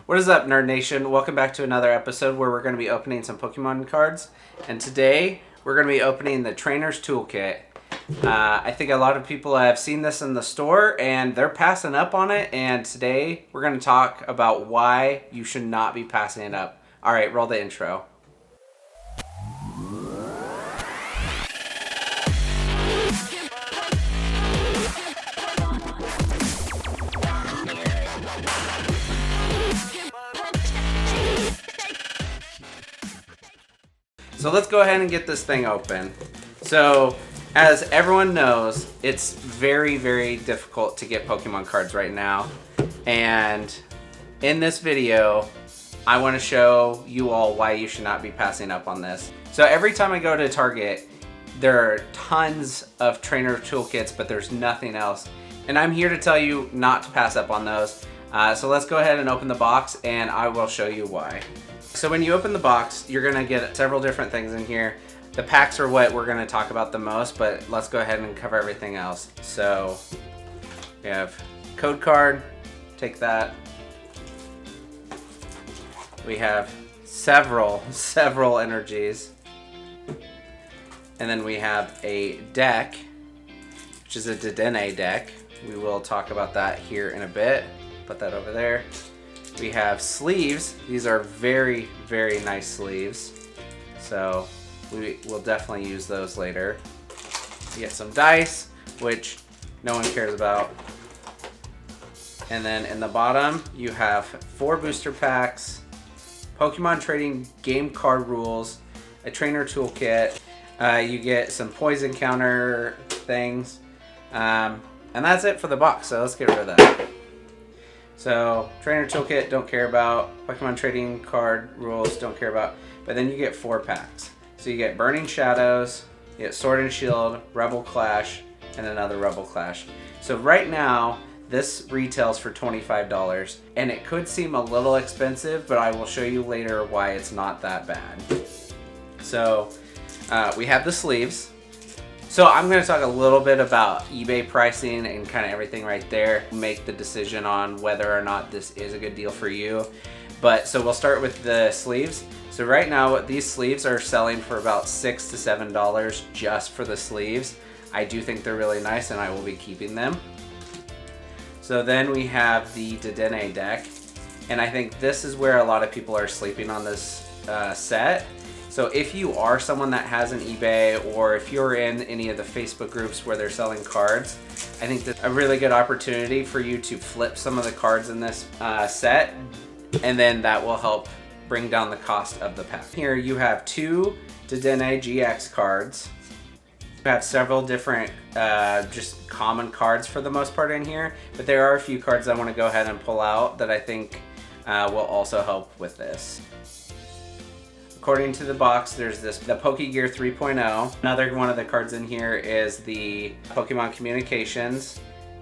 What is up, Nerd Nation? Welcome back to another episode where we're going to be opening some Pokemon cards. And today, we're going to be opening the Trainer's Toolkit. I think a lot of people have seen this in the store and they're passing up on it. And today, we're going to talk about why you should not be passing it up. Alright, roll the intro. So let's go ahead and get this thing open. So, as everyone knows, it's very, very difficult to get Pokemon cards right now. And in this video, I want to show you all why you should not be passing up on this. So every time I go to Target, there are tons of trainer toolkits, but there's nothing else. And I'm here to tell you not to pass up on those. So let's go ahead and open the box and I will show you why. So when you open the box, you're gonna get several different things in here. The packs are what we're gonna talk about the most, but let's go ahead and cover everything else. So we have code card, take that. We have several energies. And then we have a deck, which is a Dedenne deck. We will talk about that here in a bit. Put that over there. We have sleeves. These are very, very nice sleeves. So we will definitely use those later. You get some dice, which no one cares about. And then in the bottom, you have 4 booster packs, Pokemon trading game card rules, a trainer toolkit. You get some poison counter things. And that's it for the box, so let's get rid of that. So, trainer toolkit, don't care about. Pokemon trading card rules, don't care about. But then you get 4 packs. So you get Burning Shadows, you get Sword and Shield, Rebel Clash, and another Rebel Clash. So right now, this retails for $25. And it could seem a little expensive, but I will show you later why it's not that bad. So, we have the sleeves. So I'm going to talk a little bit about eBay pricing and kind of everything right there. Make the decision on whether or not this is a good deal for you. But so we'll start with the sleeves. So right now these sleeves are selling for about $6 to $7 just for the sleeves. I do think they're really nice and I will be keeping them. So then we have the Dedenne deck. And I think this is where a lot of people are sleeping on this set. So if you are someone that has an eBay or if you're in any of the Facebook groups where they're selling cards, I think that's a really good opportunity for you to flip some of the cards in this set, and then that will help bring down the cost of the pack. Here you have 2 Dedenne GX cards. You have several different just common cards for the most part in here, but there are a few cards I want to go ahead and pull out that I think will also help with this. According to the box, there's the Pokegear 3.0. Another one of the cards in here is the Pokemon Communications.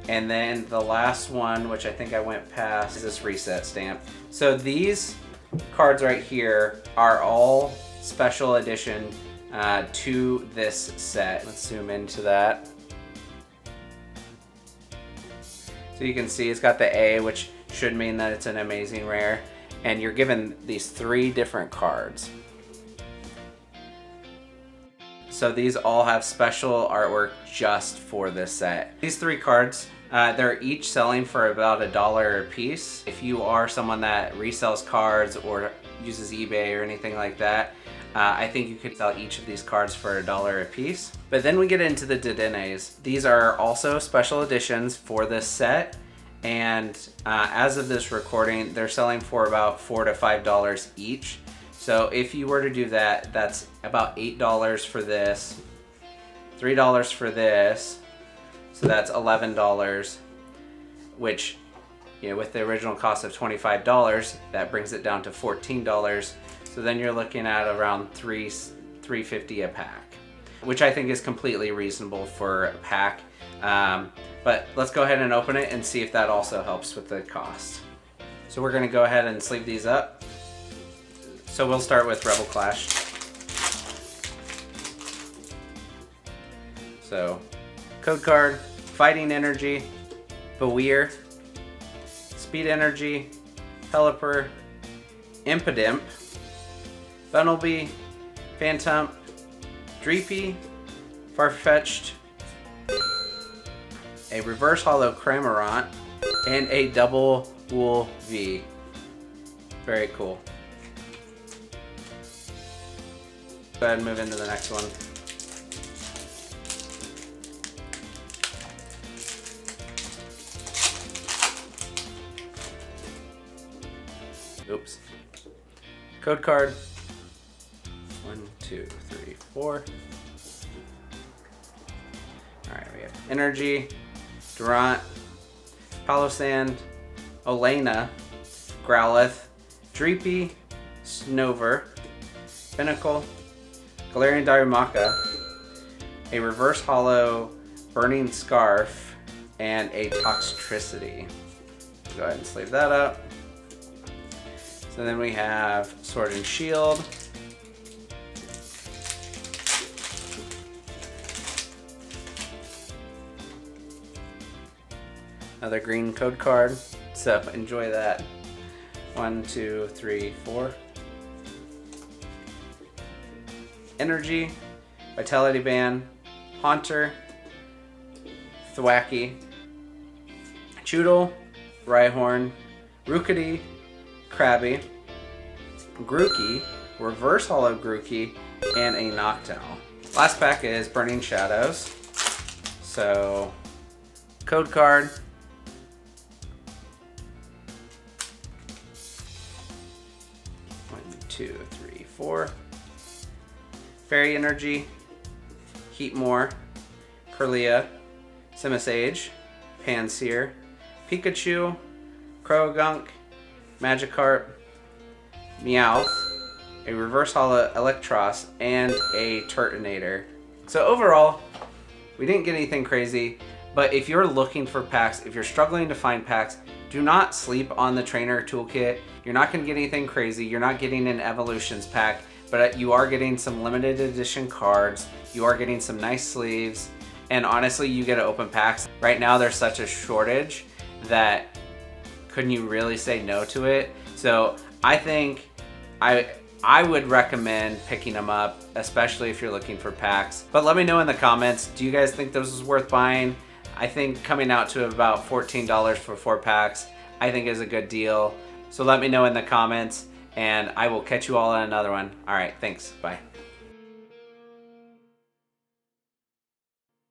And then the last one, which I think I went past, is this reset stamp. So these cards right here are all special edition to this set. Let's zoom into that. So you can see it's got the A, which should mean that it's an amazing rare. And you're given these 3 different cards. So these all have special artwork just for this set. These 3 cards, they're each selling for about $1 a piece. If you are someone that resells cards or uses eBay or anything like that, I think you could sell each of these cards for $1 a piece. But then we get into the Dedennes. These are also special editions for this set. And as of this recording, they're selling for about $4 to $5 each. So if you were to do that, that's about $8 for this, $3 for this, so that's $11, which, you know, with the original cost of $25, that brings it down to $14. So then you're looking at around $3.50 a pack, which I think is completely reasonable for a pack. But let's go ahead and open it and see if that also helps with the cost. So we're going to go ahead and sleeve these up. So we'll start with Rebel Clash. So, code card, Fighting Energy, Beweer, Speed Energy, Pelipper, Impidimp, Bunnelby, Phantump, Dreepy, Farfetch'd, a reverse holo Cramorant, and a double wool V. Very cool. Go ahead and move into the next one. Oops. Code card. 1, 2, 3, 4. Alright, we have Energy, Durant, Palossand, Olena, Growlithe, Dreepy, Snover, Pinnacle, Galarian Darumaka, a reverse holo Burning Scarf, and a Toxtricity. Go ahead and sleeve that up. So then we have Sword and Shield, another green code card, so enjoy that. 1, 2, 3, 4. Energy, Vitality Band, Haunter, Thwackey, Choodle, Rhyhorn, Rookity, Krabby, Grookey, reverse holo Grookey, and a Noctowl. Last pack is Burning Shadows. So, code card. One, 2, 3, 4. Fairy Energy, Heatmore, Kirlia, Simisage, Pansear, Pikachu, Croagunk, Magikarp, Meowth, a reverse holo Electros, and a Turtonator. So overall, we didn't get anything crazy, but if you're looking for packs, if you're struggling to find packs, do not sleep on the trainer toolkit. You're not going to get anything crazy. You're not getting an Evolutions pack, but you are getting some limited edition cards. You are getting some nice sleeves, and honestly, you get to open packs. Right now, there's such a shortage that couldn't you really say no to it? So I think I would recommend picking them up, especially if you're looking for packs. But let me know in the comments, do you guys think this is worth buying? I think coming out to about $14 for 4 packs, I think is a good deal. So let me know in the comments, and I will catch you all on another one. All right, thanks, bye.